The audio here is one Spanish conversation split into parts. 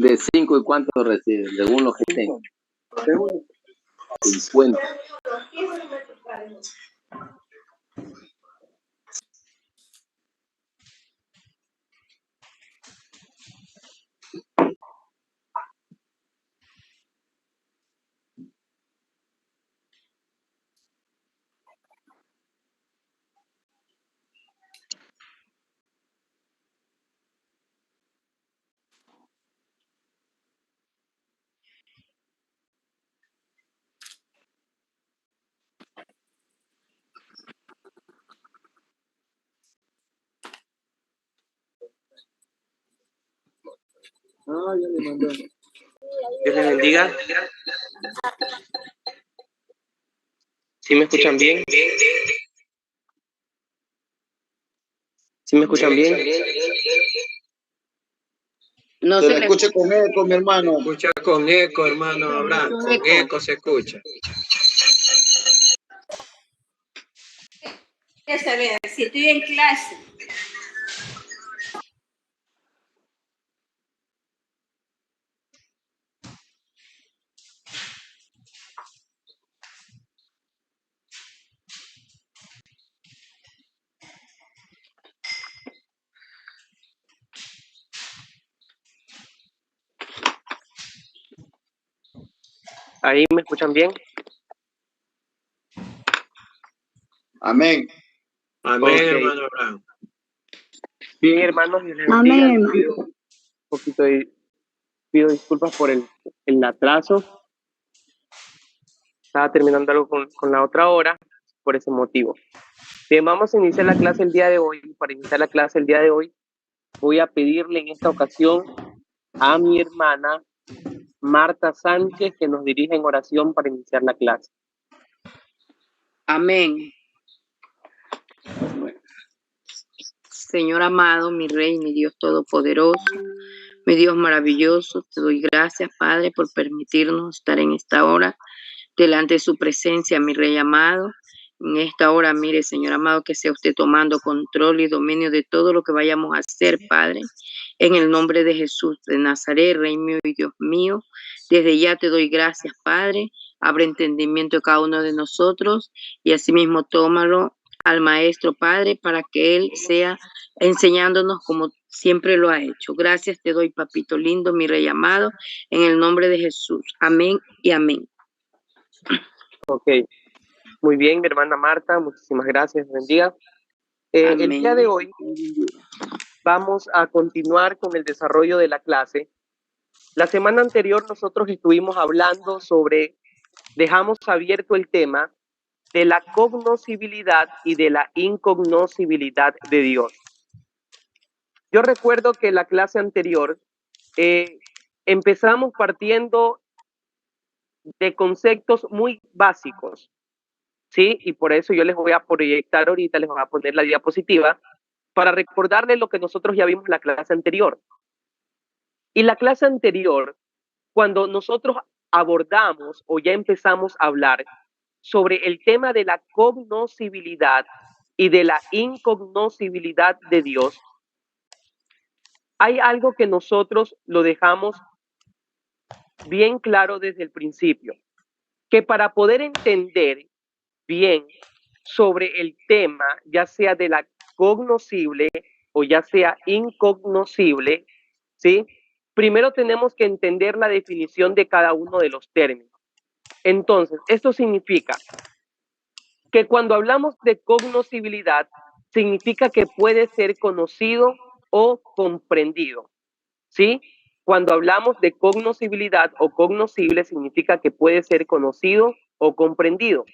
De 5 y cuánto recibes, según lo que tengo. 50. Ya le mandó. Dios les bendiga. ¿Sí me escuchan bien? ¿Sí me escuchan bien? No se le escucha con eco, mi hermano. Escucha con eco, hermano Abraham. Con eco se escucha. Si estoy en clase. ¿Ahí me escuchan bien? Amén. Amén, Okay. hermano Abraham. Bien, hermanos, Dios les bendiga. Amén, Pido disculpas por el atraso. Estaba terminando algo con la otra hora, por ese motivo. Bien, vamos a iniciar la clase el día de hoy. Para iniciar la clase el día de hoy, voy a pedirle en esta ocasión a mi hermana Marta Sánchez que nos dirija en oración para iniciar la clase. Amén. Señor amado, mi Rey, mi Dios todopoderoso, mi Dios maravilloso, te doy gracias, Padre, por permitirnos estar en esta hora delante de su presencia, mi Rey amado. En esta hora, mire, Señor amado, que sea usted tomando control y dominio de todo lo que vayamos a hacer, Padre. En el nombre de Jesús de Nazaret, Rey mío y Dios mío, desde ya te doy gracias, Padre. Abre entendimiento de cada uno de nosotros y asimismo tómalo al Maestro, Padre, para que Él sea enseñándonos como siempre lo ha hecho. Gracias te doy, papito lindo, mi Rey amado, en el nombre de Jesús. Amén y amén. Ok, muy bien, mi hermana Marta, muchísimas gracias, bendiga. El día de hoy vamos a continuar con el desarrollo de la clase. La semana anterior nosotros estuvimos hablando dejamos abierto el tema de la cognoscibilidad y de la incognoscibilidad de Dios. Yo recuerdo que en la clase anterior empezamos partiendo de conceptos muy básicos, ¿sí? Y por eso yo les voy a proyectar ahorita, les voy a poner la diapositiva para recordarles lo que nosotros ya vimos en la clase anterior. Y la clase anterior, cuando nosotros abordamos o ya empezamos a hablar sobre el tema de la cognoscibilidad y de la incognoscibilidad de Dios, hay algo que nosotros lo dejamos bien claro desde el principio, que para poder entender bien sobre el tema, ya sea de la cognoscible o ya sea incognoscible, ¿sí? Primero tenemos que entender la definición de cada uno de los términos. Entonces, esto significa que cuando hablamos de cognoscibilidad, significa que puede ser conocido o comprendido, ¿sí? Cuando hablamos de cognoscibilidad o cognoscible, significa que puede ser conocido o comprendido.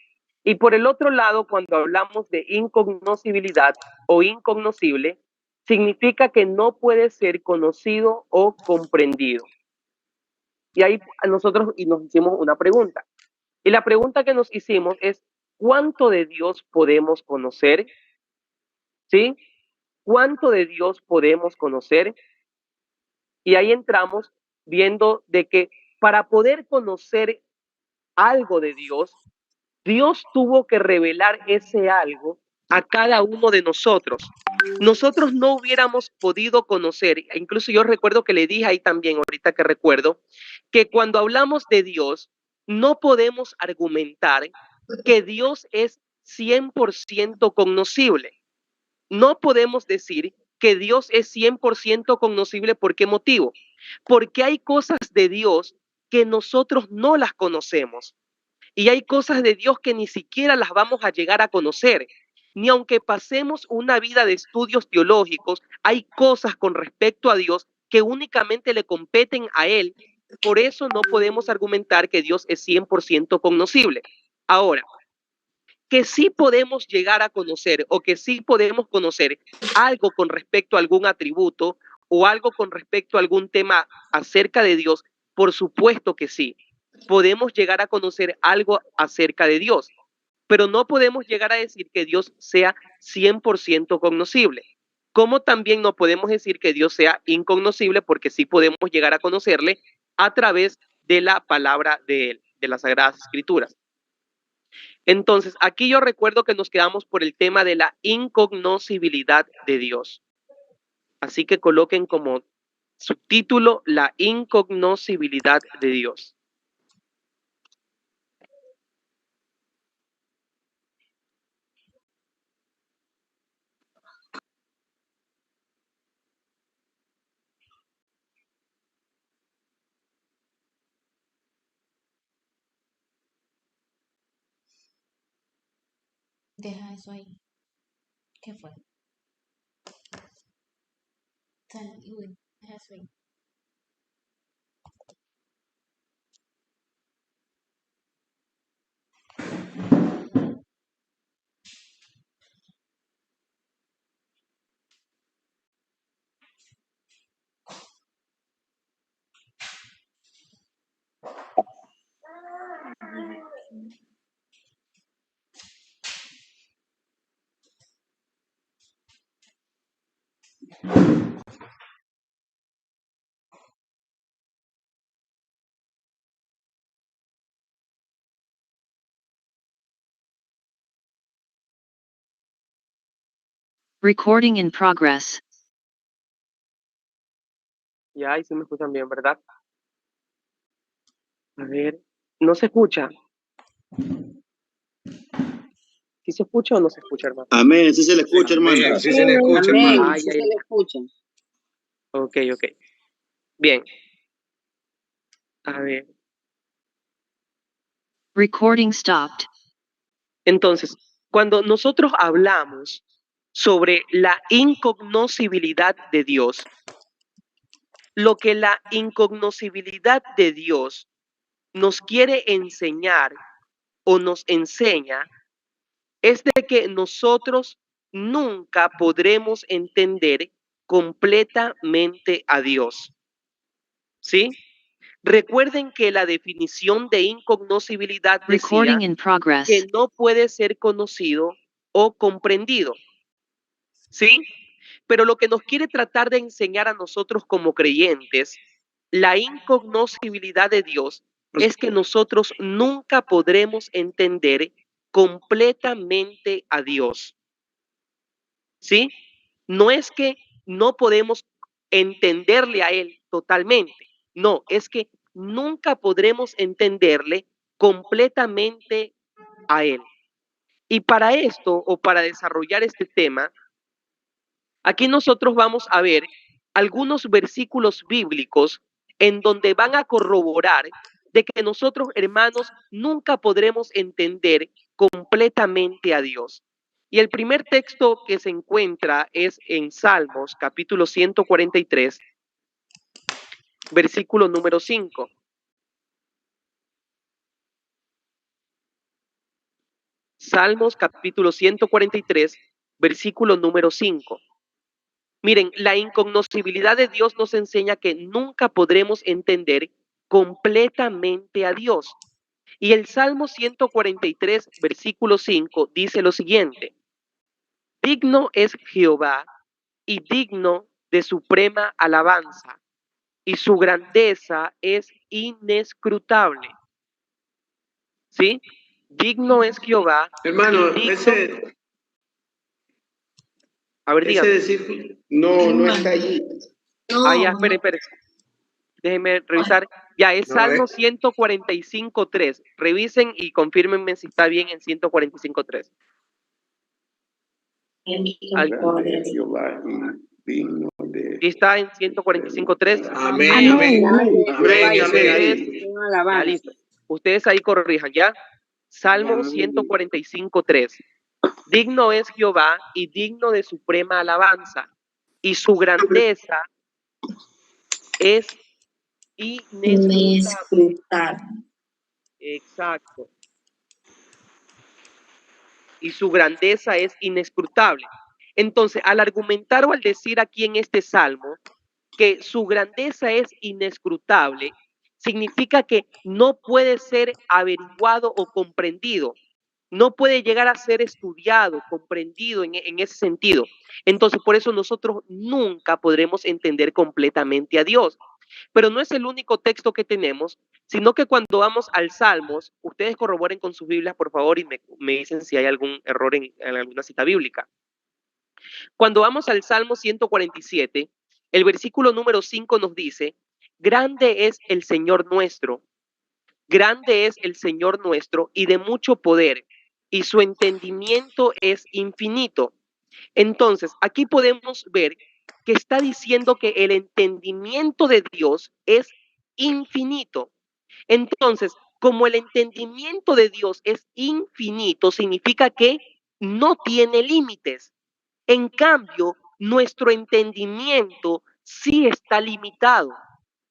Y por el otro lado, cuando hablamos de incognoscibilidad o incognoscible, significa que no puede ser conocido o comprendido. Y ahí nosotros nos hicimos una pregunta. Y la pregunta que nos hicimos es, ¿cuánto de Dios podemos conocer? ¿Sí? ¿Cuánto de Dios podemos conocer? Y ahí entramos viendo de que para poder conocer algo de Dios, Dios tuvo que revelar ese algo a cada uno de nosotros. Nosotros no hubiéramos podido conocer, incluso yo recuerdo que le dije ahí también, ahorita que recuerdo, que cuando hablamos de Dios, no podemos argumentar que Dios es 100% cognoscible. No podemos decir que Dios es 100% cognoscible. ¿Por qué motivo? Porque hay cosas de Dios que nosotros no las conocemos. Y hay cosas de Dios que ni siquiera las vamos a llegar a conocer. Ni aunque pasemos una vida de estudios teológicos, hay cosas con respecto a Dios que únicamente le competen a Él. Por eso no podemos argumentar que Dios es 100% cognoscible. Ahora, que sí podemos llegar a conocer o que sí podemos conocer algo con respecto a algún atributo o algo con respecto a algún tema acerca de Dios, por supuesto que sí. Podemos llegar a conocer algo acerca de Dios, pero no podemos llegar a decir que Dios sea 100% cognoscible. Como también no podemos decir que Dios sea incognoscible, porque sí podemos llegar a conocerle a través de la palabra de Él, de las Sagradas Escrituras. Entonces, aquí yo recuerdo que nos quedamos por el tema de la incognoscibilidad de Dios. Así que coloquen como subtítulo la incognoscibilidad de Dios. Deja eso ahí. ¿Qué fue? Uy, deja eso ahí. Recording in progress. Ya, y sí me escuchan bien, ¿verdad? A ver, ¿no se escucha? ¿Sí se escucha o no se escucha, hermano? Amén, sí se le escucha, hermano. Amén, sí se le escucha, Amén, hermano. sí se le escucha. Ok. Bien. A ver. Recording stopped. Entonces, cuando nosotros hablamos sobre la incognoscibilidad de Dios, lo que la incognoscibilidad de Dios nos quiere enseñar o nos enseña es de que nosotros nunca podremos entender completamente a Dios. ¿Sí? Recuerden que la definición de incognoscibilidad decía Recording in progress. que no puede ser conocido o comprendido. ¿Sí? Pero lo que nos quiere tratar de enseñar a nosotros como creyentes, la incognoscibilidad de Dios, es que nosotros nunca podremos entender completamente a Dios. ¿Sí? No es que no podemos entenderle a Él totalmente. No, es que nunca podremos entenderle completamente a Él. Y para esto, o para desarrollar este tema, aquí nosotros vamos a ver algunos versículos bíblicos en donde van a corroborar de que nosotros, hermanos, nunca podremos entender completamente a Dios. Y el primer texto que se encuentra es en Salmos, capítulo 143, versículo número 5. Salmos, capítulo 143, versículo número 5. Miren, la incognoscibilidad de Dios nos enseña que nunca podremos entender completamente a Dios. Y el Salmo 143, versículo 5, dice lo siguiente: digno es Jehová y digno de suprema alabanza, y su grandeza es inescrutable. ¿Sí? Digno es Jehová. Hermano, y digno... ese A ver, Ese dígame. decir, no está allí. Ah, ya, espere. Déjenme revisar. Ya, es No, Salmo 145.3. Revisen y confírmenme si está bien en 145.3. Grande es Jehová y digno de... Y está en 145.3. Amén, amén. Amén, amén. Ahí. Ya, listo. Ustedes ahí corrijan, ¿ya? Salmo 145.3. Digno es Jehová y digno de suprema alabanza, y su grandeza es inescrutable. Exacto. Y su grandeza es inescrutable. Entonces, al argumentar o al decir aquí en este salmo que su grandeza es inescrutable, significa que no puede ser averiguado o comprendido. No puede llegar a ser estudiado, comprendido en ese sentido. Entonces, por eso nosotros nunca podremos entender completamente a Dios. Pero no es el único texto que tenemos, sino que cuando vamos al Salmos, ustedes corroboren con sus Biblias, por favor, y me dicen si hay algún error en alguna cita bíblica. Cuando vamos al Salmo 147, el versículo número 5 nos dice, grande es el Señor nuestro, grande es el Señor nuestro y de mucho poder, y su entendimiento es infinito. Entonces, aquí podemos ver que está diciendo que el entendimiento de Dios es infinito. Entonces, como el entendimiento de Dios es infinito, significa que no tiene límites. En cambio, nuestro entendimiento sí está limitado.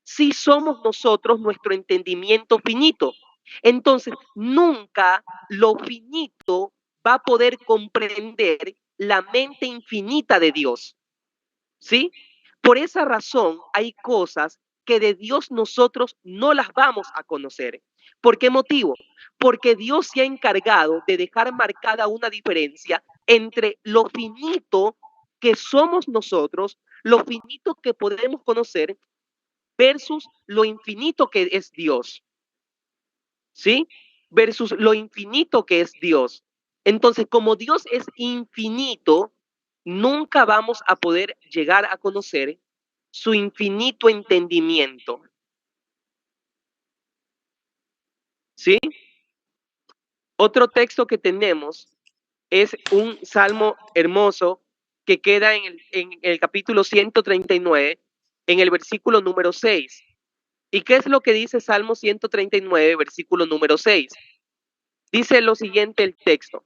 Sí somos nosotros nuestro entendimiento finito. Entonces, nunca lo finito va a poder comprender la mente infinita de Dios. ¿Sí? Por esa razón hay cosas que de Dios nosotros no las vamos a conocer. ¿Por qué motivo? Porque Dios se ha encargado de dejar marcada una diferencia entre lo finito que somos nosotros, lo finito que podemos conocer, versus lo infinito que es Dios. ¿Sí? Versus lo infinito que es Dios. Entonces, como Dios es infinito, nunca vamos a poder llegar a conocer su infinito entendimiento. ¿Sí? Otro texto que tenemos es un salmo hermoso que queda en el capítulo 139, en el versículo número 6. ¿Y qué es lo que dice Salmo 139, versículo número 6? Dice lo siguiente el texto.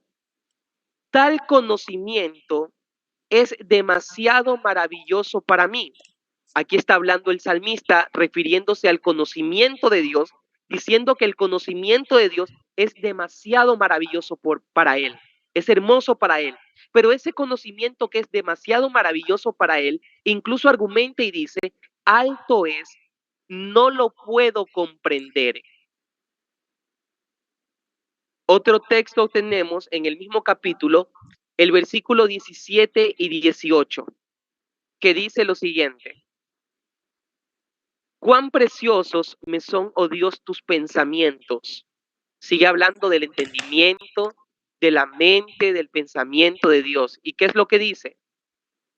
Tal conocimiento es demasiado maravilloso para mí. Aquí está hablando el salmista refiriéndose al conocimiento de Dios, diciendo que el conocimiento de Dios es demasiado maravilloso para él, es hermoso para él. Pero ese conocimiento que es demasiado maravilloso para él, incluso argumenta y dice, alto es, no lo puedo comprender. Otro texto tenemos en el mismo capítulo, el versículo 17 y 18, que dice lo siguiente. Cuán preciosos me son, oh Dios, tus pensamientos. Sigue hablando del entendimiento, de la mente, del pensamiento de Dios. ¿Y qué es lo que dice?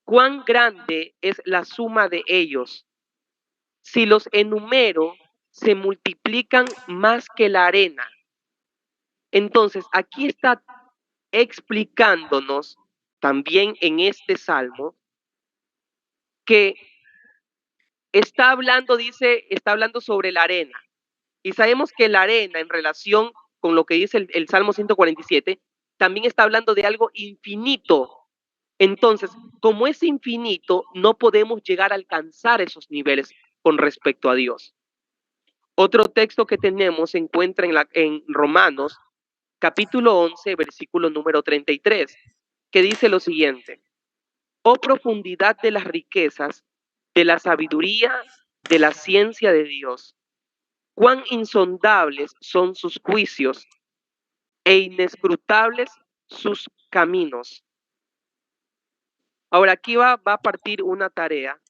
Cuán grande es la suma de ellos. Si los enumero, se multiplican más que la arena. Entonces, aquí está explicándonos también en este salmo que está hablando, dice, está hablando sobre la arena. Y sabemos que la arena, en relación con lo que dice el Salmo 147, también está hablando de algo infinito. Entonces, como es infinito, no podemos llegar a alcanzar esos niveles con respecto a Dios. Otro texto que tenemos se encuentra en Romanos, capítulo 11, versículo número 33, que dice lo siguiente. Oh profundidad de las riquezas, de la sabiduría, de la ciencia de Dios. Cuán insondables son sus juicios e inescrutables sus caminos. Ahora aquí va a partir una tarea.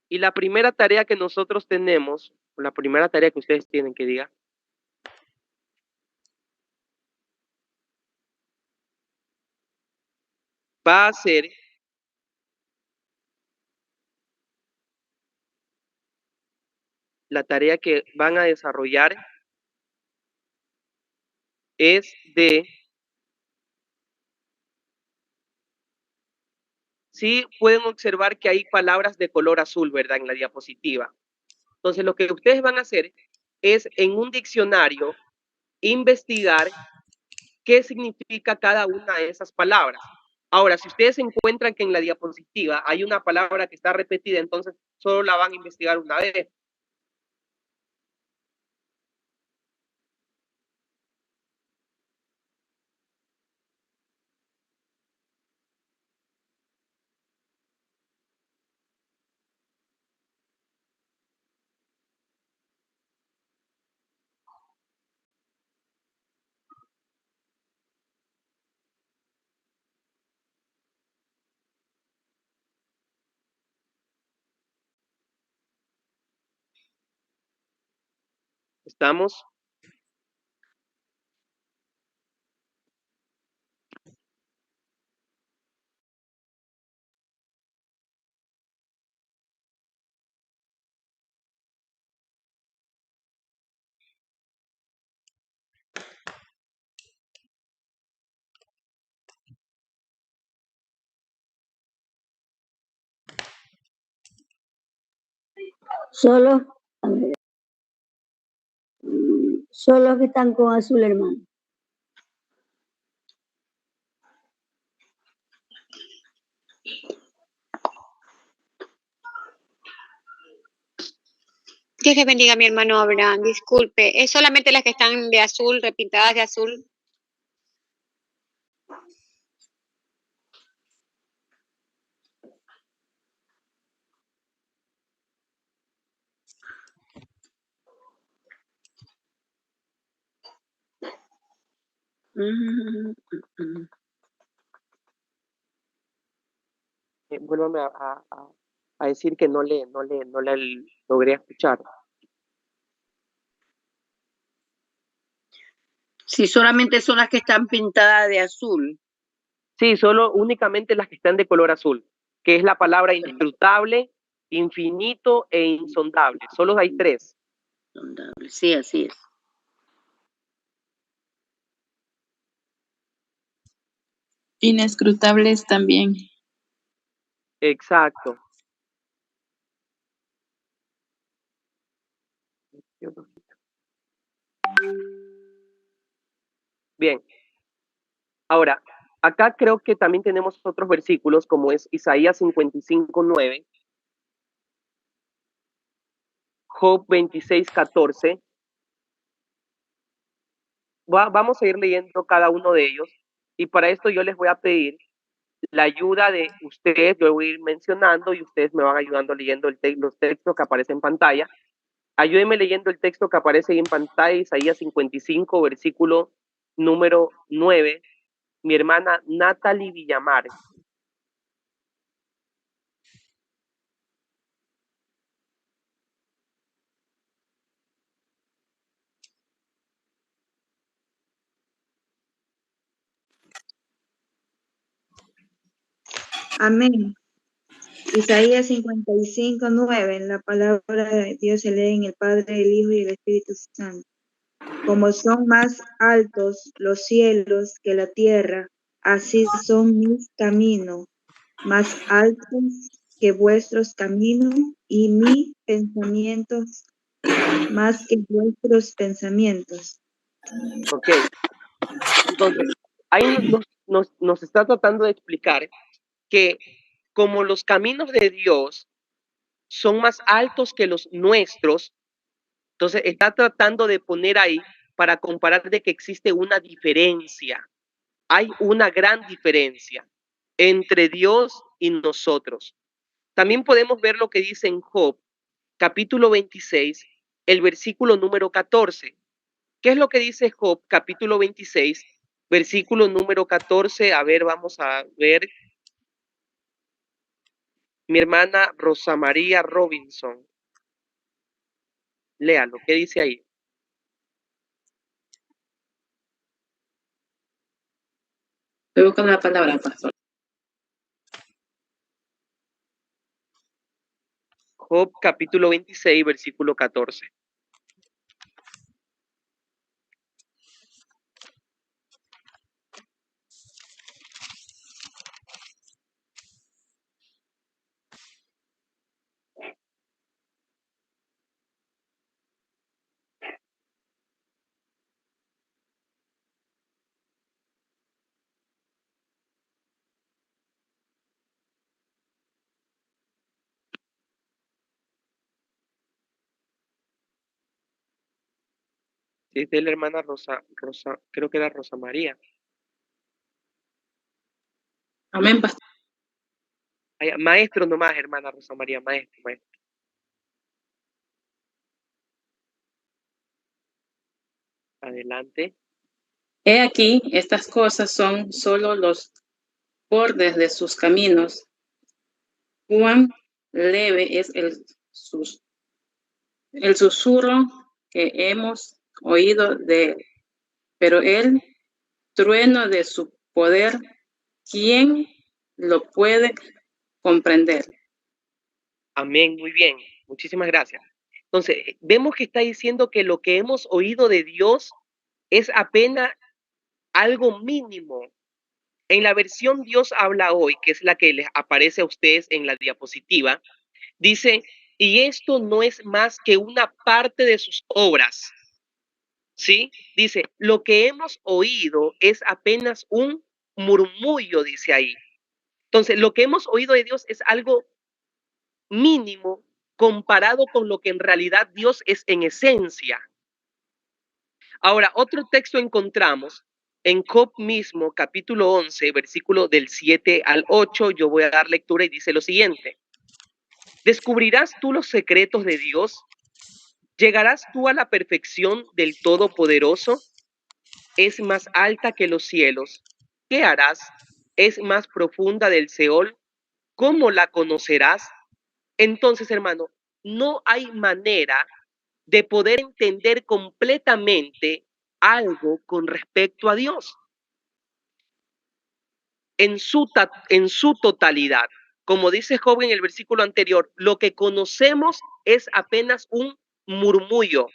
Y la primera tarea que nosotros tenemos, la primera tarea que ustedes tienen que diga, va a ser la tarea que van a desarrollar es de, sí pueden observar que hay palabras de color azul, ¿verdad? En la diapositiva. Entonces, lo que ustedes van a hacer es en un diccionario investigar qué significa cada una de esas palabras. Ahora, si ustedes encuentran que en la diapositiva hay una palabra que está repetida, entonces solo la van a investigar una vez. ¿Estamos? Solo, a ver, solo los que están con azul, hermano. Dios les bendiga, mi hermano Abraham. Disculpe, ¿es solamente las que están de azul, repintadas de azul? Vuélvame a decir que no le logré escuchar. Si solamente son las que están pintadas de azul. Sí, solo únicamente las que están de color azul, que es la palabra inescrutable, infinito e insondable. Solo hay 3. Sí, así es. Inescrutables también. Exacto. Bien. Ahora, acá creo que también tenemos otros versículos, como es Isaías 55:9, Job 26:14. Vamos a ir leyendo cada uno de ellos, y para esto yo les voy a pedir la ayuda de ustedes. Yo voy a ir mencionando y ustedes me van ayudando leyendo los textos que aparecen en pantalla. Ayúdenme leyendo el texto que aparece ahí en pantalla, Isaías 55, versículo número 9, mi hermana Natalie Villamar. Amén. Isaías 55:9, la palabra de Dios se lee en el Padre, el Hijo y el Espíritu Santo. Como son más altos los cielos que la tierra, así son mis caminos, más altos que vuestros caminos, y mis pensamientos más que vuestros pensamientos. Ok. Entonces, ahí nos está tratando de explicar que como los caminos de Dios son más altos que los nuestros, entonces está tratando de poner ahí para comparar de que existe una diferencia. Hay una gran diferencia entre Dios y nosotros. También podemos ver lo que dice en Job, capítulo 26, el versículo número 14. ¿Qué es lo que dice Job, capítulo 26, versículo número 14? A ver, vamos a ver. Mi hermana Rosa María Robinson. Léalo, ¿qué dice ahí? Estoy buscando la palabra, pastor. Job capítulo 26, versículo 14. Es de la hermana Rosa, creo que era Rosa María. Amén, pastor. Maestro nomás, hermana Rosa María, maestro. Adelante. He aquí, estas cosas son solo los bordes de sus caminos. Cuán leve es el susurro que hemos oído de él, pero el trueno de su poder, ¿quién lo puede comprender? Amén, muy bien. Muchísimas gracias. Entonces, vemos que está diciendo que lo que hemos oído de Dios es apenas algo mínimo. En la versión Dios habla hoy, que es la que les aparece a ustedes en la diapositiva, dice, y esto no es más que una parte de sus obras. ¿Sí? Dice, lo que hemos oído es apenas un murmullo, dice ahí. Entonces, lo que hemos oído de Dios es algo mínimo comparado con lo que en realidad Dios es en esencia. Ahora, otro texto encontramos en Job mismo, capítulo 11, versículo del 7 al 8. Yo voy a dar lectura y dice lo siguiente. ¿Descubrirás tú los secretos de Dios? ¿Llegarás tú a la perfección del Todopoderoso? Es más alta que los cielos. ¿Qué harás? Es más profunda del Seol. ¿Cómo la conocerás? Entonces, hermano, no hay manera de poder entender completamente algo con respecto a Dios en su totalidad. Como dice Job en el versículo anterior, lo que conocemos es apenas un murmullo.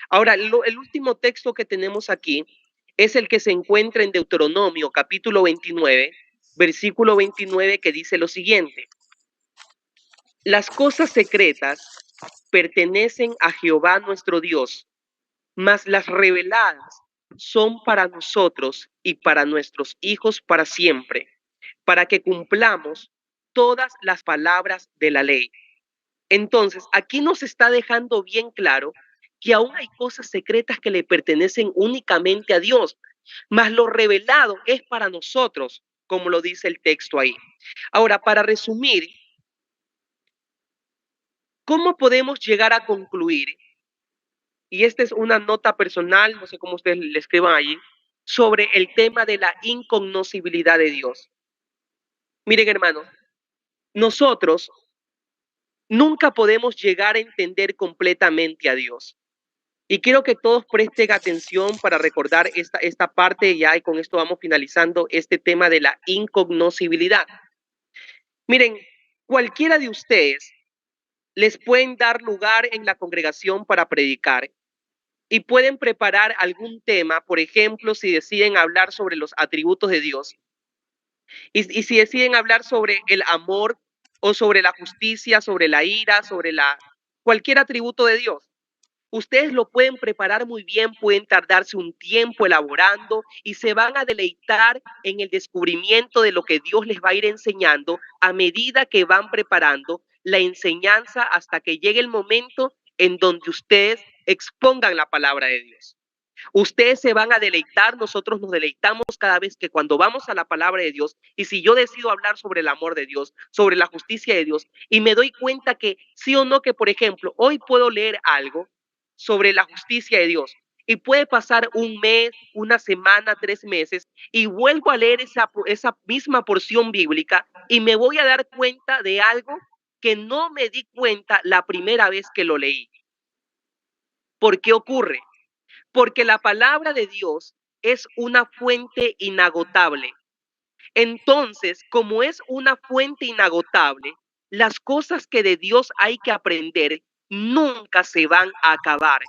Ahora, el último texto que tenemos aquí es el que se encuentra en Deuteronomio capítulo 29, versículo 29, que dice lo siguiente. Las cosas secretas pertenecen a Jehová nuestro Dios, mas las reveladas son para nosotros y para nuestros hijos para siempre, para que cumplamos todas las palabras de la ley. Entonces, aquí nos está dejando bien claro que aún hay cosas secretas que le pertenecen únicamente a Dios, mas lo revelado es para nosotros, como lo dice el texto ahí. Ahora, para resumir, ¿cómo podemos llegar a concluir? Y esta es una nota personal, no sé cómo ustedes le escriban allí, sobre el tema de la incognoscibilidad de Dios. Miren, hermanos, nosotros nunca podemos llegar a entender completamente a Dios. Y quiero que todos presten atención para recordar esta parte ya, y con esto vamos finalizando este tema de la incognoscibilidad. Miren, cualquiera de ustedes les pueden dar lugar en la congregación para predicar y pueden preparar algún tema, por ejemplo, si deciden hablar sobre los atributos de Dios y si deciden hablar sobre el amor o sobre la justicia, sobre la ira, sobre cualquier atributo de Dios. Ustedes lo pueden preparar muy bien, pueden tardarse un tiempo elaborando y se van a deleitar en el descubrimiento de lo que Dios les va a ir enseñando a medida que van preparando la enseñanza hasta que llegue el momento en donde ustedes expongan la palabra de Dios. Ustedes se van a deleitar, nosotros nos deleitamos cada vez que cuando vamos a la palabra de Dios, y si yo decido hablar sobre el amor de Dios, sobre la justicia de Dios, y me doy cuenta que sí o no, que por ejemplo, hoy puedo leer algo sobre la justicia de Dios, y puede pasar un mes, una semana, 3 meses, y vuelvo a leer esa misma porción bíblica, y me voy a dar cuenta de algo que no me di cuenta la primera vez que lo leí. ¿Por qué ocurre? Porque la palabra de Dios es una fuente inagotable. Entonces, como es una fuente inagotable, las cosas que de Dios hay que aprender nunca se van a acabar.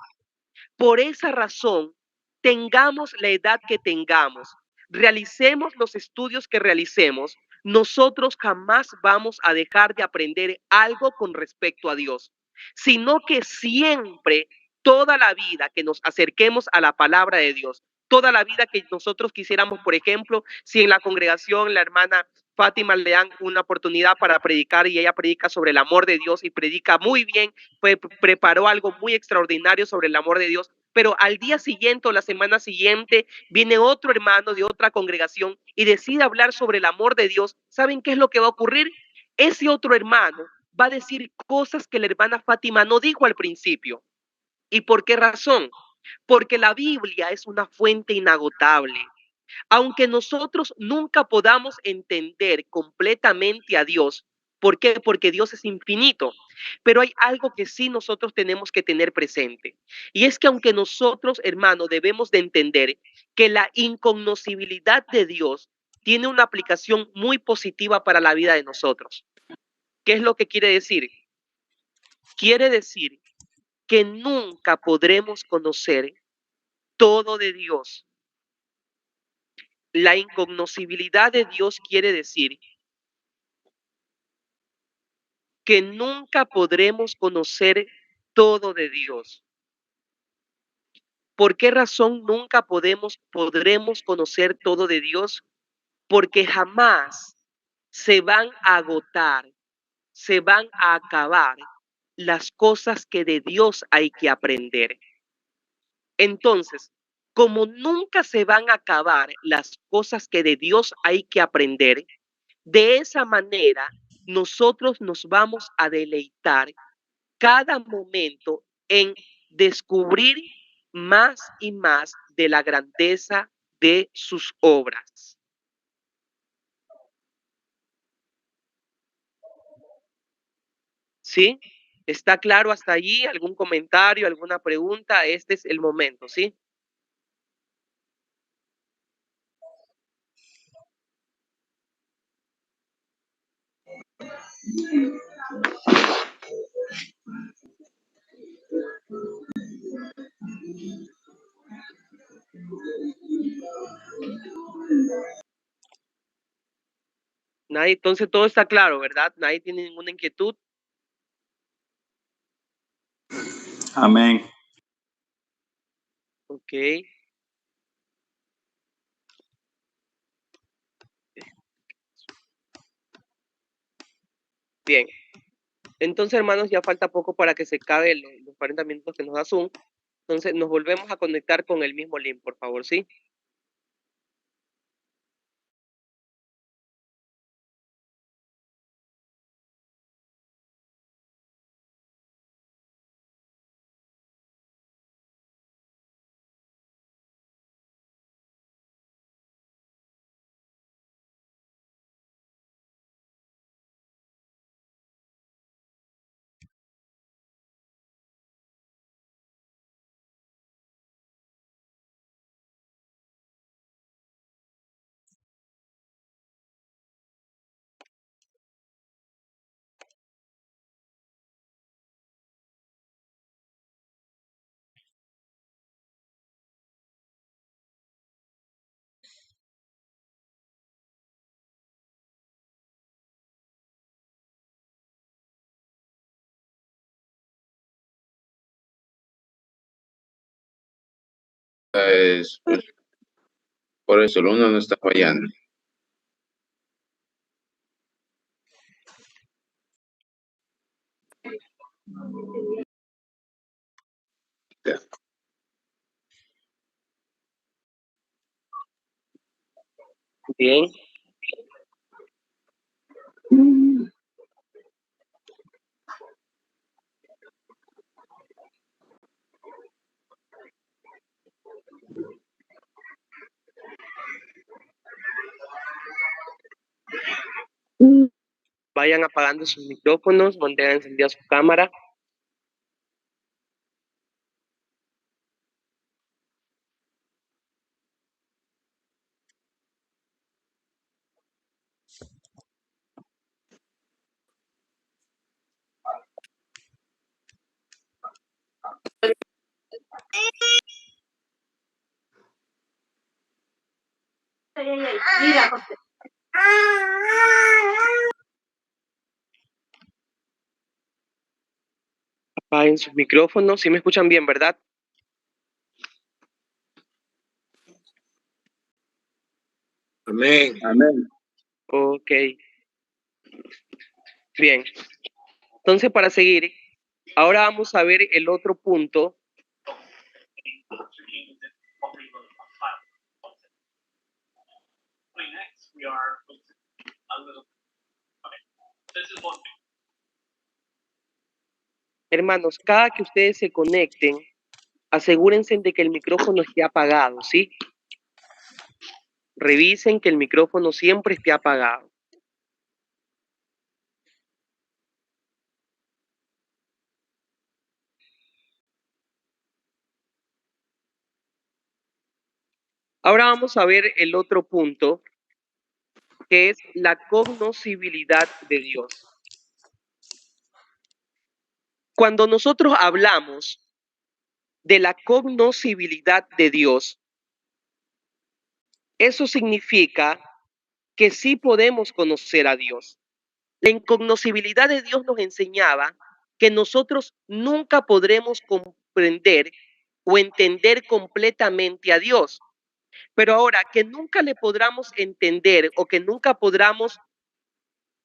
Por esa razón, tengamos la edad que tengamos, realicemos los estudios que realicemos, nosotros jamás vamos a dejar de aprender algo con respecto a Dios, sino que siempre, toda la vida que nos acerquemos a la palabra de Dios, toda la vida que nosotros quisiéramos, por ejemplo, si en la congregación la hermana Fátima le dan una oportunidad para predicar y ella predica sobre el amor de Dios y predica muy bien, preparó algo muy extraordinario sobre el amor de Dios, pero al día siguiente o la semana siguiente viene otro hermano de otra congregación y decide hablar sobre el amor de Dios. ¿Saben qué es lo que va a ocurrir? Ese otro hermano va a decir cosas que la hermana Fátima no dijo al principio. ¿Y por qué razón? Porque la Biblia es una fuente inagotable. Aunque nosotros nunca podamos entender completamente a Dios, ¿por qué? Porque Dios es infinito. Pero hay algo que sí nosotros tenemos que tener presente. Y es que aunque nosotros, hermanos, debemos de entender que la incognoscibilidad de Dios tiene una aplicación muy positiva para la vida de nosotros. ¿Qué es lo que quiere decir? Quiere decir que nunca podremos conocer todo de Dios. La incognoscibilidad de Dios quiere decir que nunca podremos conocer todo de Dios. ¿Por qué razón nunca podremos conocer todo de Dios? Porque jamás se van a agotar, se van a acabar las cosas que de Dios hay que aprender. Entonces, como nunca se van a acabar las cosas que de Dios hay que aprender, de esa manera nosotros nos vamos a deleitar cada momento en descubrir más y más de la grandeza de sus obras. ¿Sí? ¿Está claro hasta allí? ¿Algún comentario, alguna pregunta? Este es el momento, ¿sí? Nadie, entonces todo está claro, ¿verdad? Nadie tiene ninguna inquietud. Amén. Ok. Bien. Entonces, hermanos, ya falta poco para que se acabe los 40 minutos que nos da Zoom. Entonces, nos volvemos a conectar con el mismo link, por favor, ¿sí? Pues, por eso el uno no está fallando. Ya. Bien. Vayan apagando sus micrófonos, mantengan encendida su cámara. Mira, José. Apaguen sus micrófonos. ¿Sí me escuchan bien, verdad? Amén. Amén. Ok. Bien. Entonces, para seguir, ahora vamos a ver el otro punto. Hermanos, cada que ustedes se conecten, asegúrense de que el micrófono esté apagado, ¿sí? Revisen que el micrófono siempre esté apagado. Ahora vamos a ver el otro punto, que es la cognoscibilidad de Dios. Cuando nosotros hablamos de la cognoscibilidad de Dios, eso significa que sí podemos conocer a Dios. La incognoscibilidad de Dios nos enseñaba que nosotros nunca podremos comprender o entender completamente a Dios. Pero ahora, que nunca le podamos entender o que nunca podamos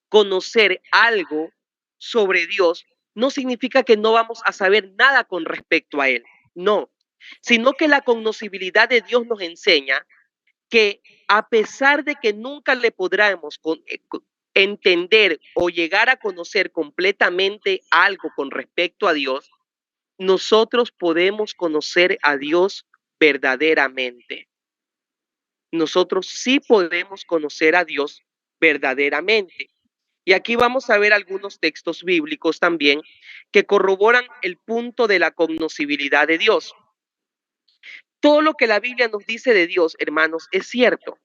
conocer algo sobre Dios, no significa que no vamos a saber nada con respecto a Él. No, sino que la cognoscibilidad de Dios nos enseña que a pesar de que nunca le podremos entender o llegar a conocer completamente algo con respecto a Dios, nosotros podemos conocer a Dios verdaderamente. Nosotros sí podemos conocer a Dios verdaderamente. Y aquí vamos a ver algunos textos bíblicos también que corroboran el punto de la cognoscibilidad de Dios. Todo lo que la Biblia nos dice de Dios, hermanos, es cierto.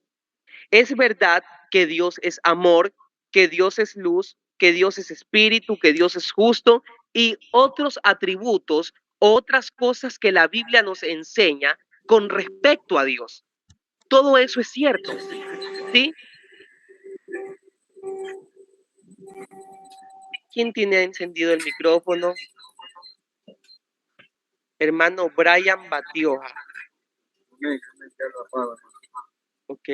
Es verdad que Dios es amor, que Dios es luz, que Dios es espíritu, que Dios es justo y otros atributos, otras cosas que la Biblia nos enseña con respecto a Dios. Todo eso es cierto, ¿sí? ¿Quién tiene encendido el micrófono? Hermano Brian Batioja. Ok.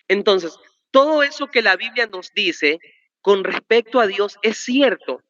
Entonces, todo eso que la Biblia nos dice con respecto a Dios es cierto.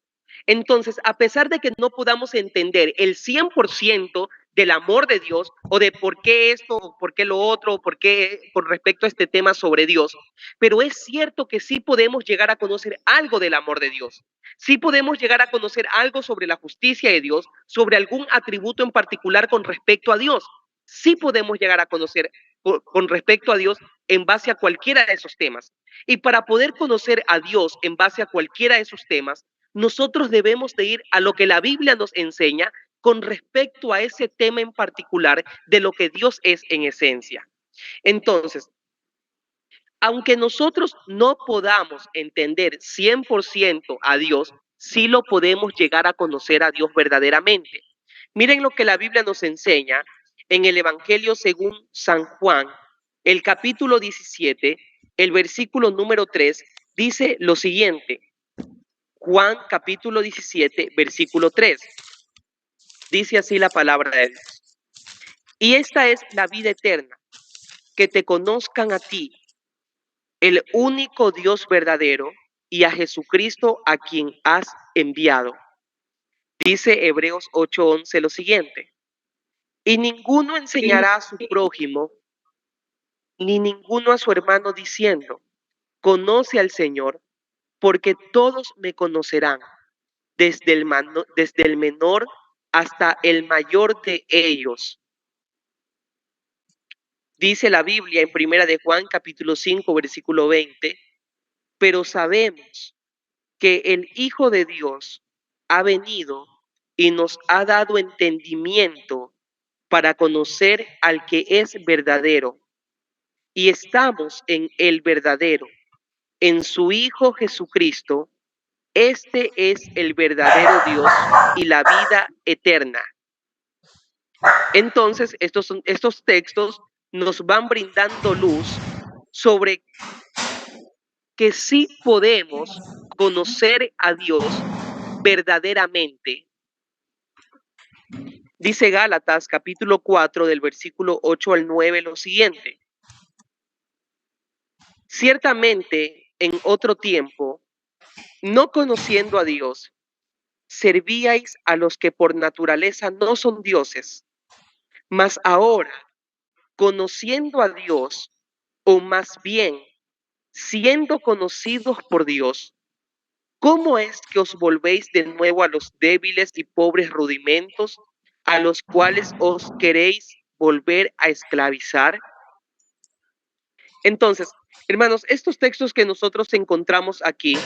Entonces, a pesar de que no podamos entender el 100% del amor de Dios o de por qué esto, o por qué lo otro, o por qué con respecto a este tema sobre Dios, pero es cierto que sí podemos llegar a conocer algo del amor de Dios. Sí podemos llegar a conocer algo sobre la justicia de Dios, sobre algún atributo en particular con respecto a Dios. Sí podemos llegar a conocer con respecto a Dios en base a cualquiera de esos temas. Y para poder conocer a Dios en base a cualquiera de esos temas, nosotros debemos de ir a lo que la Biblia nos enseña con respecto a ese tema en particular de lo que Dios es en esencia. Entonces, aunque nosotros no podamos entender 100% a Dios, sí lo podemos llegar a conocer a Dios verdaderamente. Miren lo que la Biblia nos enseña en el Evangelio según San Juan, el capítulo 17, el versículo número 3, dice lo siguiente. Juan capítulo 17, versículo 3. Dice así la palabra de Dios. Y esta es la vida eterna, que te conozcan a ti, el único Dios verdadero, y a Jesucristo a quien has enviado. Dice Hebreos 8:11 lo siguiente. Y ninguno enseñará a su prójimo, ni ninguno a su hermano diciendo, conoce al Señor, porque todos me conocerán, desde el menor hasta el mayor de ellos. Dice la Biblia en Primera de Juan, capítulo 5, versículo 20, pero sabemos que el Hijo de Dios ha venido y nos ha dado entendimiento para conocer al que es verdadero, y estamos en el verdadero, en su Hijo Jesucristo. Este es el verdadero Dios y la vida eterna. Entonces, estos textos nos van brindando luz sobre que sí podemos conocer a Dios verdaderamente. Dice Gálatas capítulo 4 del versículo 8 al 9 lo siguiente. Ciertamente, en otro tiempo, no conociendo a Dios, servíais a los que por naturaleza no son dioses, mas ahora, conociendo a Dios, o más bien, siendo conocidos por Dios, ¿cómo es que os volvéis de nuevo a los débiles y pobres rudimentos a los cuales os queréis volver a esclavizar? Entonces, hermanos, estos textos que nosotros encontramos aquí,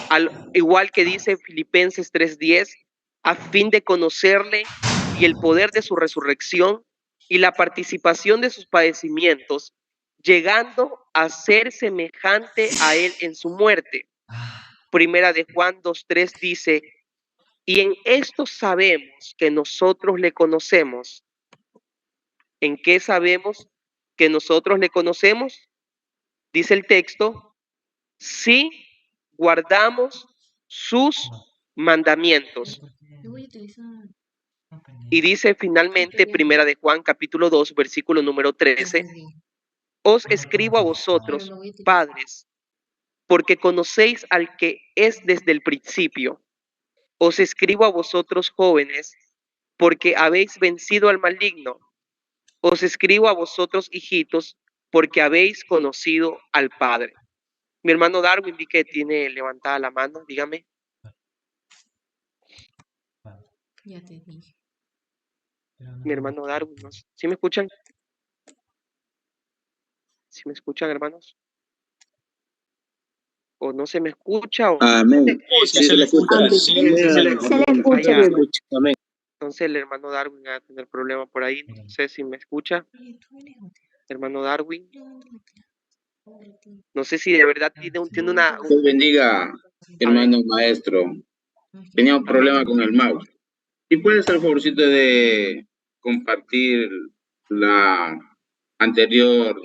al igual que dice Filipenses 3:10, a fin de conocerle y el poder de su resurrección y la participación de sus padecimientos, llegando a ser semejante a él en su muerte. Primera de Juan 2:3 dice, y en esto sabemos que nosotros le conocemos. ¿En qué sabemos que nosotros le conocemos? Dice el texto, si guardamos sus mandamientos. Y dice finalmente, Primera de Juan, capítulo 2, versículo número 13, os escribo a vosotros, padres, porque conocéis al que es desde el principio. Os escribo a vosotros, jóvenes, porque habéis vencido al maligno. Os escribo a vosotros, hijitos, porque habéis conocido al Padre. Mi hermano Darwin, vi que tiene levantada la mano, dígame. Ya te dije. Mi hermano Darwin, ¿no? ¿Sí me escuchan? ¿Sí me escuchan, hermanos? ¿O no se me escucha? ¿O Amén. Sí, se le escucha. Se le escucha. Amén. Entonces el hermano Darwin va a tener problema por ahí. No sé si me escucha. Hermano Darwin. No sé si de verdad tiene una... Dios bendiga, hermano maestro. Tenía un problema con el mouse. ¿Y puede hacer el favorcito de compartir la anterior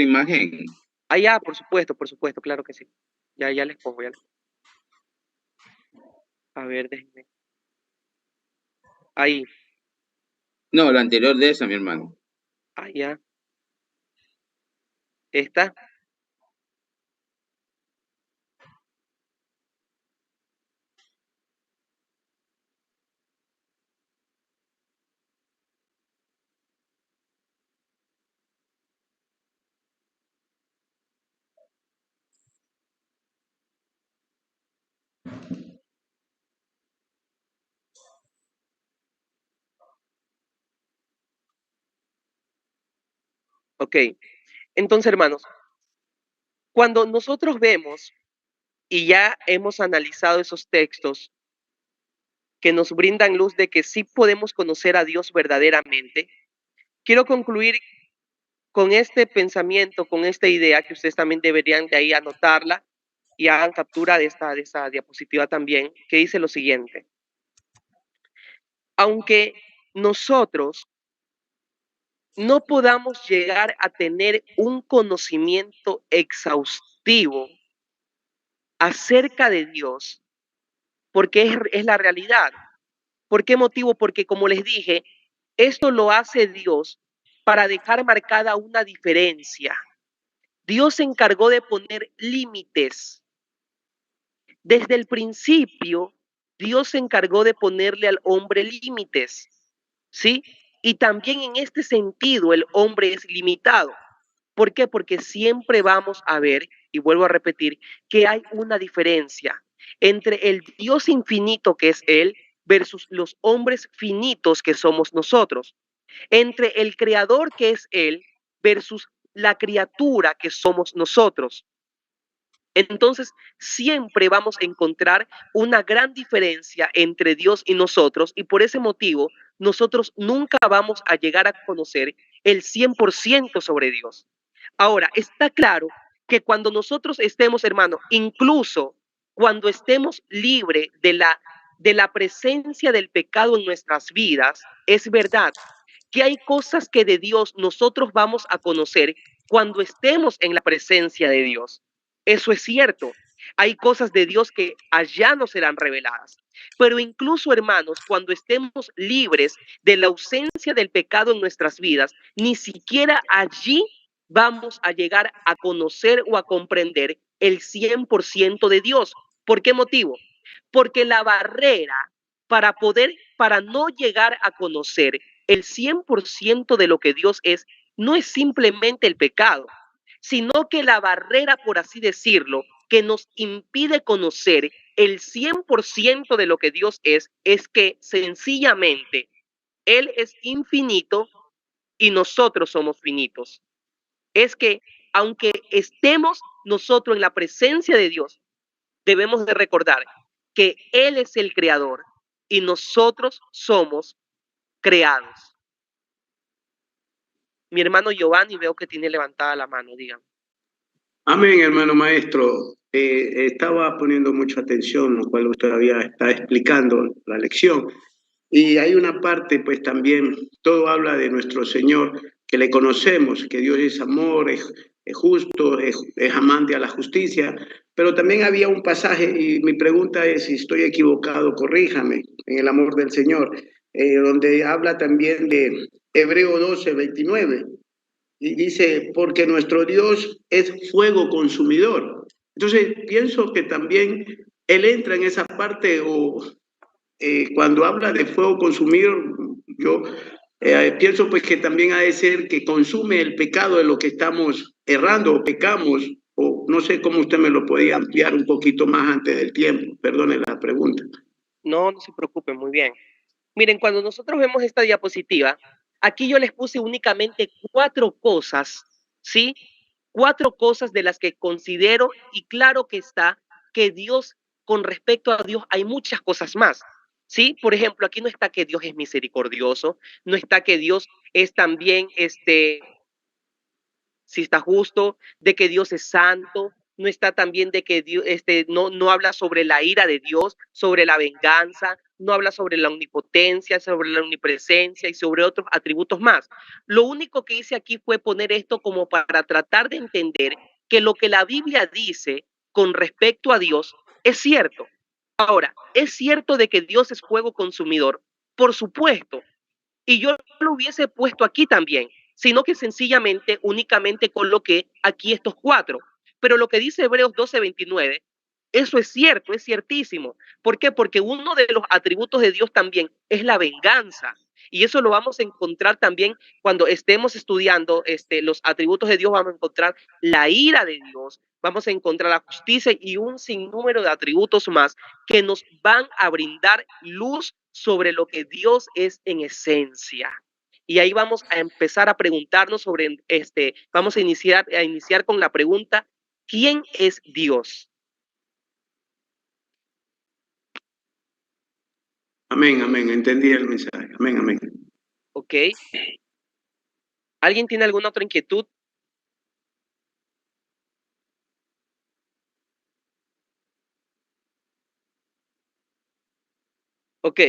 imagen? Ah, ya, por supuesto, claro que sí. Ya les pongo, ya les pongo. A ver, déjenme. Ahí. No, la anterior de esa, mi hermano. Ah, ya. ¿Esta? Ok. Entonces, hermanos, cuando nosotros vemos y ya hemos analizado esos textos que nos brindan luz de que sí podemos conocer a Dios verdaderamente, quiero concluir con este pensamiento, con esta idea que ustedes también deberían de ahí anotarla y hagan captura de esta diapositiva también, que dice lo siguiente. Aunque nosotros no podamos llegar a tener un conocimiento exhaustivo acerca de Dios, porque es la realidad. ¿Por qué motivo? Porque como les dije, esto lo hace Dios para dejar marcada una diferencia. Dios se encargó de poner límites. Desde el principio, Dios se encargó de ponerle al hombre límites, ¿sí? Y también en este sentido el hombre es limitado. ¿Por qué? Porque siempre vamos a ver, y vuelvo a repetir, que hay una diferencia entre el Dios infinito que es Él versus los hombres finitos que somos nosotros. Entre el creador que es Él versus la criatura que somos nosotros. Entonces, siempre vamos a encontrar una gran diferencia entre Dios y nosotros, y por ese motivo, nosotros nunca vamos a llegar a conocer el 100% sobre Dios. Ahora, está claro que cuando nosotros estemos, hermano, incluso cuando estemos libres de la presencia del pecado en nuestras vidas, es verdad que hay cosas que de Dios nosotros vamos a conocer cuando estemos en la presencia de Dios. Eso es cierto. Hay cosas de Dios que allá no serán reveladas. Pero incluso, hermanos, cuando estemos libres de la ausencia del pecado en nuestras vidas, ni siquiera allí vamos a llegar a conocer o a comprender el 100% de Dios. ¿Por qué motivo? Porque la barrera para no llegar a conocer el 100% de lo que Dios es, no es simplemente el pecado, sino que la barrera, por así decirlo, que nos impide conocer el 100% de lo que Dios es que sencillamente Él es infinito y nosotros somos finitos. Es que aunque estemos nosotros en la presencia de Dios, debemos de recordar que Él es el creador y nosotros somos creados. Mi hermano Giovanni veo que tiene levantada la mano, dígame. Amén, hermano maestro. Estaba poniendo mucha atención, lo cual usted está explicando la lección. Y hay una parte, pues también, todo habla de nuestro Señor, que le conocemos, que Dios es amor, es justo, es amante a la justicia. Pero también había un pasaje, y mi pregunta es, si estoy equivocado, corríjame, en el amor del Señor, donde habla también de Hebreo 12, 29. Y dice, porque nuestro Dios es fuego consumidor. Entonces, pienso que también Él entra en esa parte, o cuando habla de fuego consumidor, yo pienso pues que también ha de ser que consume el pecado de lo que estamos errando o pecamos, o no sé cómo usted me lo podía ampliar un poquito más antes del tiempo. Perdone la pregunta. No, no se preocupe, muy bien. Miren, cuando nosotros vemos esta diapositiva, aquí yo les puse únicamente 4 cosas, ¿sí? 4 cosas de las que considero, y claro que está, que Dios, con respecto a Dios, hay muchas cosas más, ¿sí? Por ejemplo, aquí no está que Dios es misericordioso, no está que Dios es también, si está justo, de que Dios es santo, no está también de que Dios, no habla sobre la ira de Dios, sobre la venganza, no habla sobre la omnipotencia, sobre la omnipresencia y sobre otros atributos más. Lo único que hice aquí fue poner esto como para tratar de entender que lo que la Biblia dice con respecto a Dios es cierto. Ahora, ¿es cierto de que Dios es fuego consumidor? Por supuesto. Y yo lo hubiese puesto aquí también, sino que sencillamente, únicamente coloqué aquí estos 4. Pero lo que dice Hebreos 12:29, eso es cierto, es ciertísimo. ¿Por qué? Porque uno de los atributos de Dios también es la venganza. Y eso lo vamos a encontrar también cuando estemos estudiando los atributos de Dios. Vamos a encontrar la ira de Dios, vamos a encontrar la justicia y un sinnúmero de atributos más que nos van a brindar luz sobre lo que Dios es en esencia. Y ahí vamos a empezar a preguntarnos sobre vamos a iniciar con la pregunta, ¿quién es Dios? Amén, amén, entendí el mensaje. Amén, amén. Ok. ¿Alguien tiene alguna otra inquietud? Ok,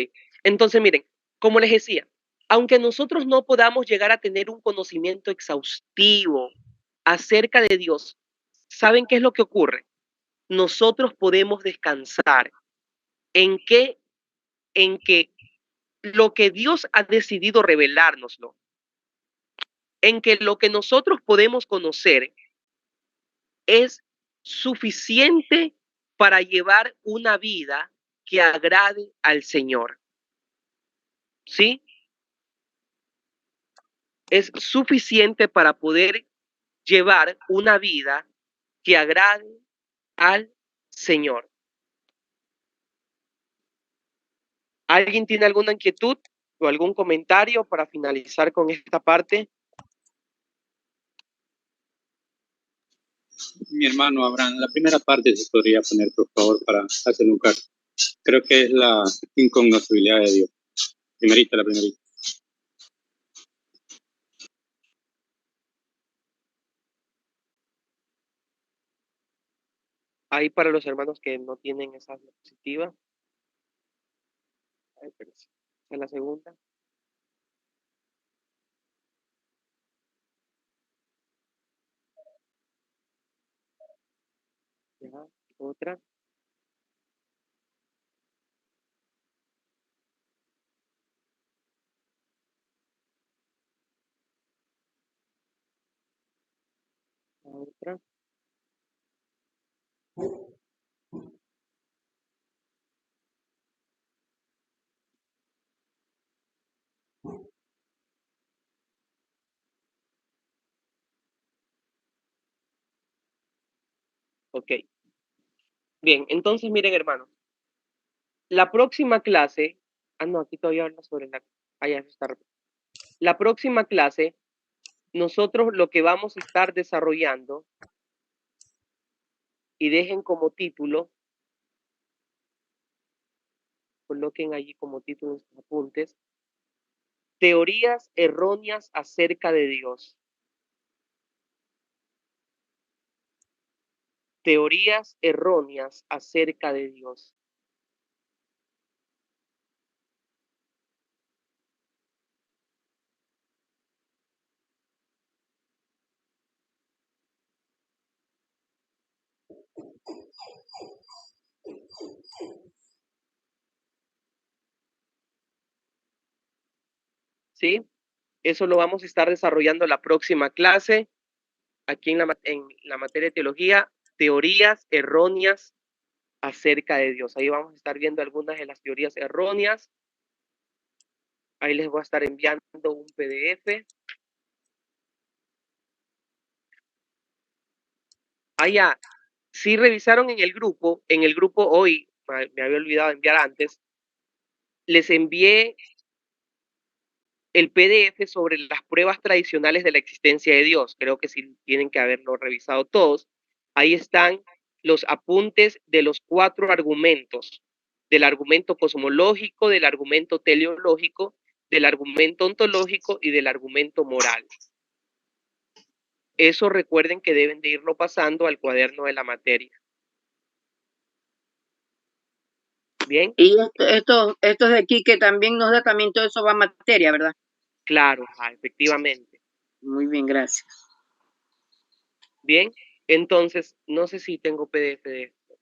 entonces miren, como les decía, aunque nosotros no podamos llegar a tener un conocimiento exhaustivo acerca de Dios, ¿saben qué es lo que ocurre? Nosotros podemos descansar en que lo que Dios ha decidido revelárnoslo, en que lo que nosotros podemos conocer es suficiente para llevar una vida que agrade al Señor. ¿Sí? Es suficiente para poder llevar una vida que agrade al Señor. ¿Alguien tiene alguna inquietud o algún comentario para finalizar con esta parte? Mi hermano Abraham, la primera parte se podría poner, por favor, para hacer un caso. Creo que es la incognoscibilidad de Dios. La primerita. Ahí para los hermanos que no tienen esa diapositiva. Ahí, espérense. En la segunda. Ya, otra. La otra. Ok. Bien, entonces miren, hermanos. La próxima clase. Ah, no, aquí todavía habla sobre la. Ah, ya está. La próxima clase, nosotros lo que vamos a estar desarrollando, y dejen como título, coloquen allí como título en sus apuntes, teorías erróneas acerca de Dios. Teorías erróneas acerca de Dios. ¿Sí? Eso lo vamos a estar desarrollando en la próxima clase, aquí en la materia de teología, teorías erróneas acerca de Dios. Ahí vamos a estar viendo algunas de las teorías erróneas. Ahí les voy a estar enviando un PDF. Allá, si revisaron en el grupo hoy, me había olvidado enviar antes, les envié el PDF sobre las pruebas tradicionales de la existencia de Dios. Creo que sí tienen que haberlo revisado todos. Ahí están los apuntes de los 4 argumentos, del argumento cosmológico, del argumento teleológico, del argumento ontológico y del argumento moral. Eso recuerden que deben de irlo pasando al cuaderno de la materia. Bien. Y esto de aquí que también nos da también todo eso va a materia, ¿verdad? Claro, efectivamente. Muy bien, gracias. Bien, entonces, no sé si tengo PDF de esto.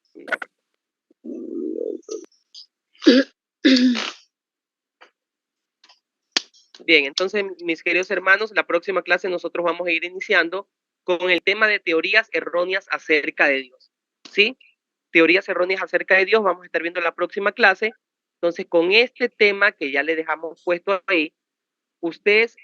Bien, entonces, mis queridos hermanos, la próxima clase nosotros vamos a ir iniciando con el tema de teorías erróneas acerca de Dios. ¿Sí? Teorías erróneas acerca de Dios, vamos a estar viendo en la próxima clase. Entonces, con este tema que ya le dejamos puesto ahí, ustedes,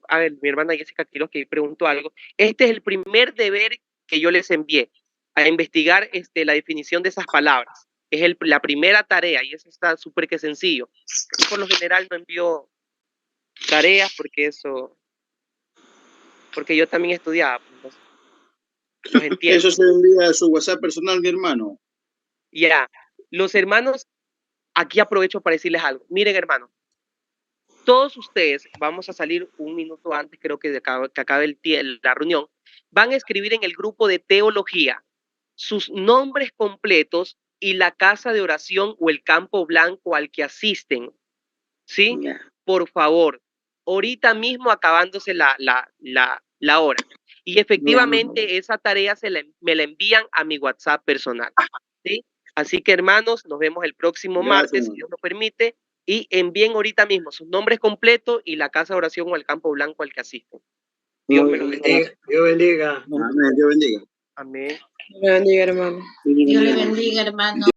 a ver, mi hermana Jessica Quiroz que preguntó algo, este es el primer deber que yo les envié, a investigar la definición de esas palabras. Es la primera tarea y eso está súper que sencillo. Yo por lo general no envío tareas porque yo también estudiaba. Pues, los entiendo. Eso se envía a su WhatsApp personal, mi hermano. Ya, los hermanos, aquí aprovecho para decirles algo. Miren, hermanos, todos ustedes, vamos a salir un minuto antes, creo que acabe la reunión, van a escribir en el grupo de teología sus nombres completos y la casa de oración o el campo blanco al que asisten. ¿Sí? Por favor, ahorita mismo acabándose la hora. Y efectivamente esa tarea me la envían a mi WhatsApp personal. ¿Sí? Así que hermanos, nos vemos el próximo martes, si Dios lo permite, y envíen ahorita mismo sus nombres completos y la casa de oración o el campo blanco al que asisten. Dios me lo bendiga. Dios bendiga. Amén, Dios bendiga. Amén. Dios bendiga, hermano. Dios le bendiga, hermano.